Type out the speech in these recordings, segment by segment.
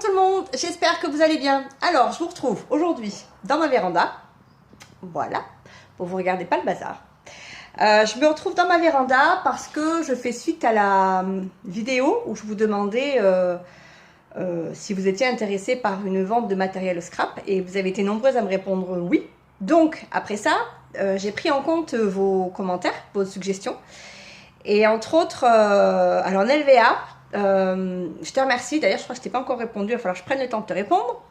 tout le monde, j'espère que vous allez bien. Alors, je vous retrouve aujourd'hui dans ma véranda. Voilà, pour vous regarder pas le bazar. Je me retrouve dans ma véranda parce que je fais suite à la vidéo où je vous demandais si vous étiez intéressé par une vente de matériel scrap et vous avez été nombreuses à me répondre oui. Donc, après ça, j'ai pris en compte vos commentaires, vos suggestions. Et entre autres, alors LVA, je te remercie. D'ailleurs, je crois que je t'ai pas encore répondu. Il va falloir que je prenne le temps de te répondre.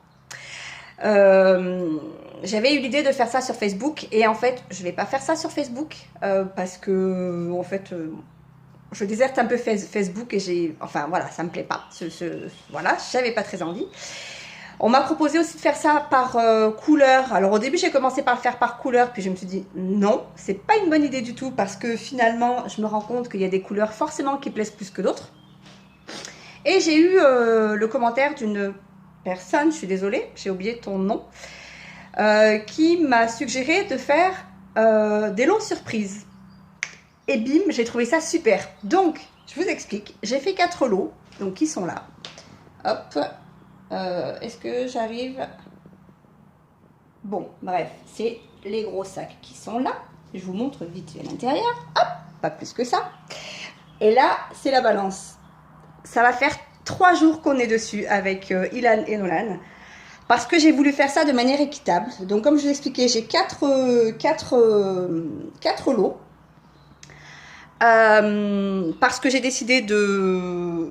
J'avais eu l'idée de faire ça sur Facebook. Et en fait, je vais pas faire ça sur Facebook. Parce que, en fait, je déserte un peu Facebook. Et j'ai... Enfin, voilà, ça me plaît pas. Voilà, j'avais pas très envie. On m'a proposé aussi de faire ça par couleur. Alors au début, j'ai commencé par le faire par couleur, puis je me suis dit non, c'est pas une bonne idée du tout parce que finalement, je me rends compte qu'il y a des couleurs forcément qui plaisent plus que d'autres. Et j'ai eu le commentaire d'une personne, je suis désolée, j'ai oublié ton nom, qui m'a suggéré de faire des lots surprises. Et bim, j'ai trouvé ça super. Donc, je vous explique, j'ai fait 4 lots, donc qui sont là. Hop. Est-ce que j'arrive? Bon, bref, c'est les gros sacs qui sont là. Je vous montre vite fait l'intérieur. Hop, pas plus que ça. Et là, c'est la balance. Ça va faire 3 jours qu'on est dessus avec Ilan et Nolan. Parce que j'ai voulu faire ça de manière équitable. Donc, comme je vous expliquais, j'ai 4 lots. Parce que j'ai décidé de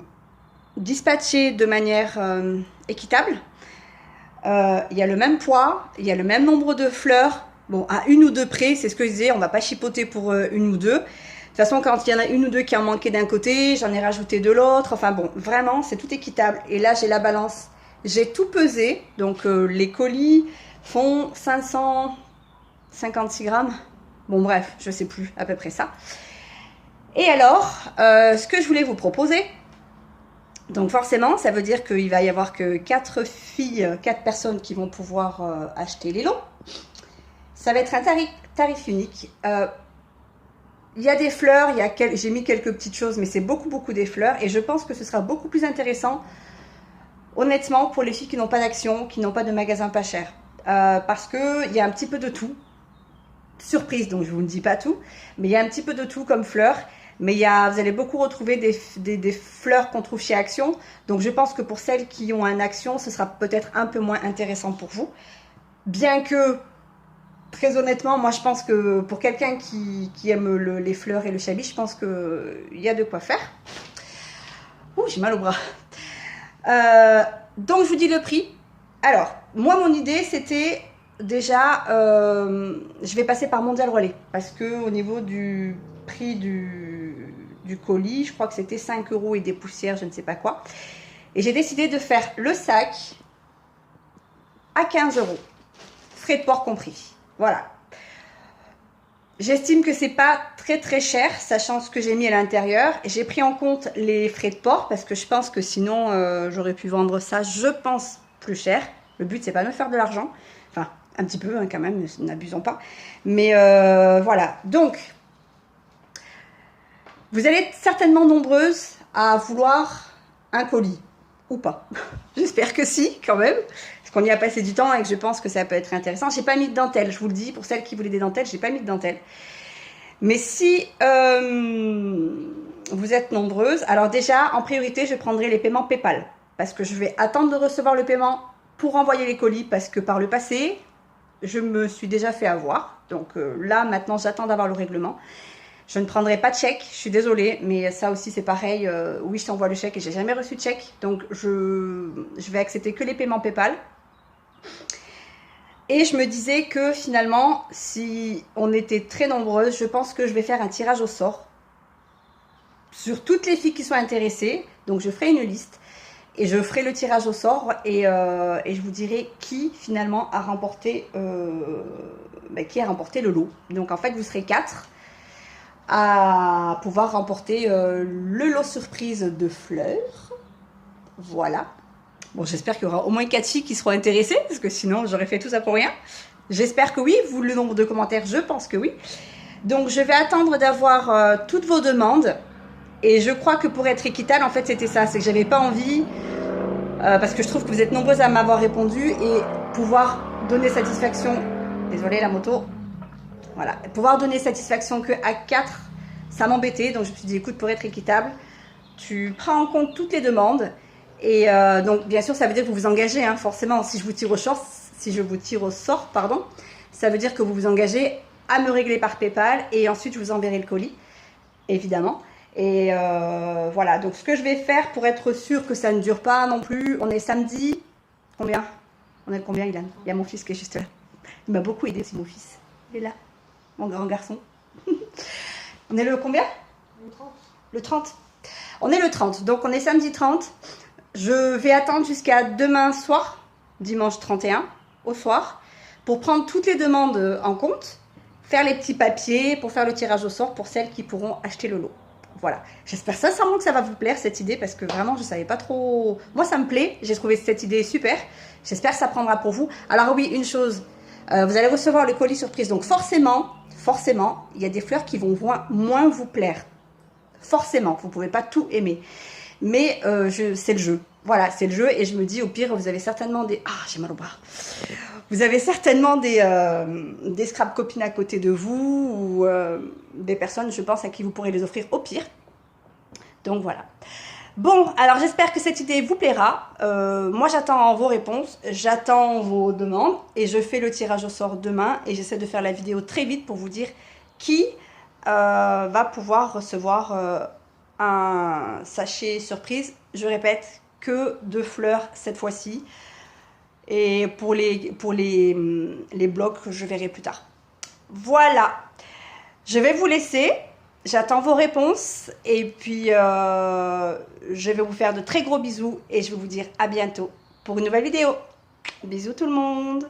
dispatcher de manière équitable. Il y a le même poids, il y a le même nombre de fleurs. Bon, à 1 ou 2 près, c'est ce que je disais, on va pas chipoter pour 1 ou 2. De toute façon, quand il y en a 1 ou 2 qui en manquaient d'un côté, j'en ai rajouté de l'autre. Enfin bon, vraiment, c'est tout équitable. Et là, j'ai la balance. J'ai tout pesé. Donc, les colis font 556 grammes. Bon, bref, je sais plus, à peu près ça. Et alors, ce que je voulais vous proposer, donc forcément, ça veut dire qu'il va y avoir que 4 filles, 4 personnes qui vont pouvoir acheter les lots. Ça va être un tarif unique. Il y a des fleurs, j'ai mis quelques petites choses, mais c'est beaucoup des fleurs. Et je pense que ce sera beaucoup plus intéressant, honnêtement, pour les filles qui n'ont pas d'action, qui n'ont pas de magasin pas cher. Parce qu'il y a un petit peu de tout. Surprise, donc je ne vous dis pas tout. Mais il y a un petit peu de tout comme fleurs. Mais vous allez beaucoup retrouver des fleurs qu'on trouve chez Action. Donc je pense que pour celles qui ont un Action, ce sera peut-être un peu moins intéressant pour vous. Bien que, très honnêtement, moi je pense que pour quelqu'un qui aime les fleurs et le chablis, je pense qu'il y a de quoi faire. Ouh, j'ai mal au bras. Donc je vous dis le prix. Alors, moi mon idée c'était déjà, je vais passer par Mondial Relais. Parce que au niveau du prix du colis, je crois que c'était 5 € et des poussières, je ne sais pas quoi. Et j'ai décidé de faire le sac à 15 €, frais de port compris. Voilà. J'estime que c'est pas très cher, sachant ce que j'ai mis à l'intérieur. J'ai pris en compte les frais de port parce que je pense que sinon j'aurais pu vendre ça, je pense, plus cher. Le but c'est pas de me faire de l'argent, enfin un petit peu hein, quand même, n'abusons pas. Mais voilà. Donc vous allez être certainement nombreuses à vouloir un colis, ou pas. J'espère que si, quand même, parce qu'on y a passé du temps et que je pense que ça peut être intéressant. J'ai pas mis de dentelle, je vous le dis, pour celles qui voulaient des dentelles, j'ai pas mis de dentelle. Mais si vous êtes nombreuses, alors déjà, en priorité, je prendrai les paiements PayPal, parce que je vais attendre de recevoir le paiement pour envoyer les colis, parce que par le passé, je me suis déjà fait avoir. Donc là, maintenant, j'attends d'avoir le règlement. Je ne prendrai pas de chèque, je suis désolée, mais ça aussi c'est pareil. Oui, je t'envoie le chèque et j'ai jamais reçu de chèque. Donc je vais accepter que les paiements PayPal. Et je me disais que finalement, si on était très nombreuses, je pense que je vais faire un tirage au sort sur toutes les filles qui sont intéressées. Donc je ferai une liste et je ferai le tirage au sort et je vous dirai qui finalement a remporté, qui a remporté le lot. Donc en fait, vous serez 4. À pouvoir remporter le lot surprise de fleurs. Voilà. Bon, j'espère qu'il y aura au moins 4 filles qui seront intéressées, parce que sinon, j'aurais fait tout ça pour rien. J'espère que oui, vu le nombre de commentaires, je pense que oui. Donc, je vais attendre d'avoir toutes vos demandes. Et je crois que pour être équitable, en fait, c'était ça. C'est que j'avais pas envie parce que je trouve que vous êtes nombreuses à m'avoir répondu et pouvoir donner satisfaction, désolé la moto, voilà, pouvoir donner satisfaction que à 4, ça m'embêtait, donc je me suis dit écoute, pour être équitable, tu prends en compte toutes les demandes et donc bien sûr ça veut dire que vous vous engagez, hein, forcément, si je vous tire au sort, pardon, ça veut dire que vous vous engagez à me régler par PayPal et ensuite je vous enverrai le colis, évidemment. Et voilà, donc ce que je vais faire pour être sûr que ça ne dure pas non plus, on est samedi, combien? On est le combien, Ilan? Il y a mon fils qui est juste là. Il m'a beaucoup aidé aussi, mon fils. Il est là, mon grand garçon. On est le combien? Le 30. Le 30. On est le 30, donc on est samedi 30. Je vais attendre jusqu'à demain soir, dimanche 31, au soir, pour prendre toutes les demandes en compte, faire les petits papiers, pour faire le tirage au sort pour celles qui pourront acheter le lot. Voilà, j'espère sincèrement que ça va vous plaire cette idée parce que vraiment je ne savais pas trop, moi ça me plaît, j'ai trouvé cette idée super, j'espère que ça prendra pour vous. Alors oui, une chose, vous allez recevoir le colis surprise, donc forcément, il y a des fleurs qui vont moins vous plaire, forcément, vous ne pouvez pas tout aimer, mais c'est le jeu, voilà, c'est le jeu et je me dis au pire vous avez certainement des, j'ai mal au bras, vous avez certainement des scrap copines à côté de vous ou des personnes, je pense, à qui vous pourrez les offrir au pire. Donc voilà. Bon, alors j'espère que cette idée vous plaira. Moi, j'attends vos réponses, j'attends vos demandes et je fais le tirage au sort demain et j'essaie de faire la vidéo très vite pour vous dire qui va pouvoir recevoir un sachet surprise. Je répète, que de fleurs cette fois-ci. Et pour les blogs, je verrai plus tard. Voilà, je vais vous laisser, j'attends vos réponses et puis je vais vous faire de très gros bisous et je vais vous dire à bientôt pour une nouvelle vidéo. Bisous tout le monde.